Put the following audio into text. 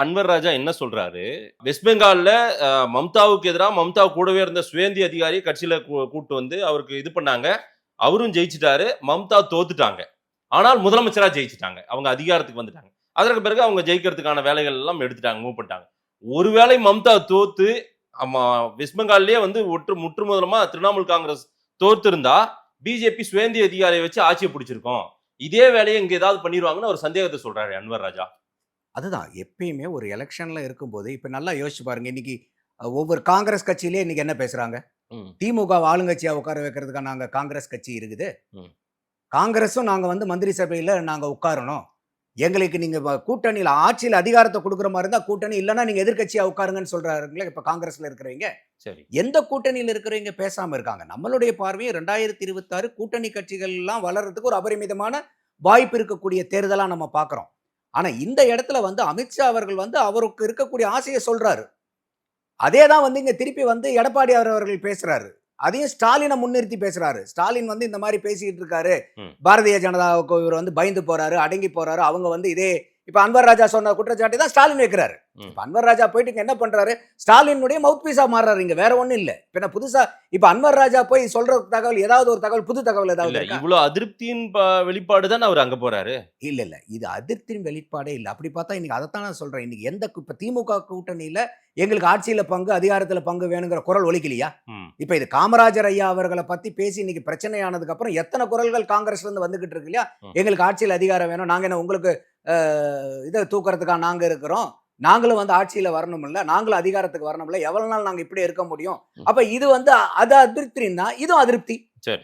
அன்வர் ராஜா என்ன சொல்றாரு, வெஸ்ட் பெங்கால்ல மம்தாவுக்கு எதிராக மம்தா கூடவே இருந்த சுவேந்தி அதிகாரி கட்சியில கூட்டு வந்து அவருக்கு இது பண்ணாங்க. அவரும் ஜெயிச்சிட்டாரு. மம்தா தோத்துட்டாங்க. ஆனால் முதலமைச்சரா ஜெயிச்சிட்டாங்க. அவங்க அதிகாரத்துக்கு வந்துட்டாங்க. அதற்கு பிறகு அவங்க ஜெயிக்கிறதுக்கான வேலைகள் எல்லாம் எடுத்துட்டாங்க, மூவ் பண்ணிட்டாங்க. ஒருவேளை மம்தா தோத்து வெஸ்ட் பெங்கால்லயே வந்து முற்று முதலமா திரிணாமுல் காங்கிரஸ் தோத்து இருந்தா பிஜேபி சுவேந்தி அதிகாரியை வச்சு ஆட்சியை பிடிச்சிருக்கோம். இதே வேலையை இங்க ஏதாவது பண்ணிடுவாங்கன்னு ஒரு சந்தேகத்தை சொல்றாரு அன்வர் ராஜா. அதுதான் எப்பயுமே ஒரு எலெக்ஷன்ல இருக்கும்போது இப்ப நல்லா யோசிச்சு பாருங்க. இன்னைக்கு ஒவ்வொரு காங்கிரஸ் கட்சியிலே இன்னைக்கு என்ன பேசுறாங்க? ம், திமுக ஆளுங்கட்சியா உட்கார வைக்கிறதுக்காக நாங்க காங்கிரஸ் கட்சி இருக்குது. ம், காங்கிரஸும் நாங்க வந்து மந்திரி சபையில நாங்க உட்காரணும். எங்களுக்கு நீங்க கூட்டணியில ஆட்சியில் அதிகாரத்தை கொடுக்குற மாதிரி இருந்தா கூட்டணி, இல்லைன்னா நீங்க எதிர்க்கட்சியா உட்காருங்கன்னு சொல்றாருங்களே இப்ப காங்கிரஸ்ல இருக்கிறவங்க. சரி. எந்த கூட்டணியில் இருக்கிறவங்க பேசாம இருக்காங்க? நம்மளுடைய பார்வையை 2026 கூட்டணி கட்சிகள் எல்லாம் வளர்றதுக்கு ஒரு அபரிமிதமான வாய்ப்பு இருக்கக்கூடிய தேர்தலா நம்ம பார்க்கிறோம். ஆனா இந்த இடத்துல வந்து அமித்ஷா அவர்கள் வந்து அவருக்கு இருக்கக்கூடிய ஆசையை சொல்றாரு. அதே தான் வந்து இங்க திருப்பி வந்து எடப்பாடி அவர்கள் பேசுறாரு. அதையும் ஸ்டாலினை முன்னிறுத்தி பேசுறாரு. ஸ்டாலின் வந்து இந்த மாதிரி பேசிக்கிட்டு இருக்காரு. ம், பாரதிய ஜனதாவுக்கு இவர் வந்து பயந்து போறாரு, அடங்கி போறாரு. அவங்க வந்து இதே இப்ப அன்வர் ராஜா சொன்ன குற்றச்சாட்டை தான் ஸ்டாலின் வைக்கிறாரு. ம். இப்ப அன்வர் ராஜா போயிட்டு இங்க என்ன பண்றாரு? ஸ்டாலினுடைய மவுத் பீஸா மாறுறாரு. இங்க வேற ஒண்ணும் இல்ல. இப்ப என்ன புதுசா இப்ப அன்வர் ராஜா போய் சொல்ற தகவல் ஏதாவது ஒரு தகவல், புது தகவல் இல்ல, ஏதாவது இருக்கா? இவ்வளவு அதிருப்தியின் வெளிப்பாடு தான் அவர் அங்க போறாரு. இல்ல இல்ல, இது அதிருப்தியின் வெளிப்பாடே இல்ல. அப்படி பார்த்தா இன்னைக்கு அதைத்தான் நான் சொல்றேன். இன்னைக்கு இப்ப திமுக கூட்டணியில எங்களுக்கு ஆட்சியில பங்கு, அதிகாரத்துல பங்கு வேணுங்கிற குரல் ஒலிக்கலையா? ம், இப்ப இது காமராஜர் ஐயா அவர்களை பத்தி பேசி இன்னைக்கு பிரச்சனையானதுக்கு அப்புறம் எத்தனை குரல்கள் காங்கிரஸ்ல இருந்து வந்துகிட்டு இருக்கு இல்லையா? ம். எங்களுக்கு ஆட்சியில் அதிகாரம் வேணும், நாங்க என்ன உங்களுக்கு இதை தூக்குறதுக்காக நாங்க இருக்கிறோம், நாங்களும் வந்து ஆட்சியில வரணும் இல்ல, நாங்களும் அதிகாரத்துக்கு வரணும் இல்ல, எவ்வளவு நாள் நாங்க இப்படி இருக்க முடியும்? ம். அப்ப இது வந்து அது அதிருப்தின்னா இதுவும் அதிருப்தி. சரி.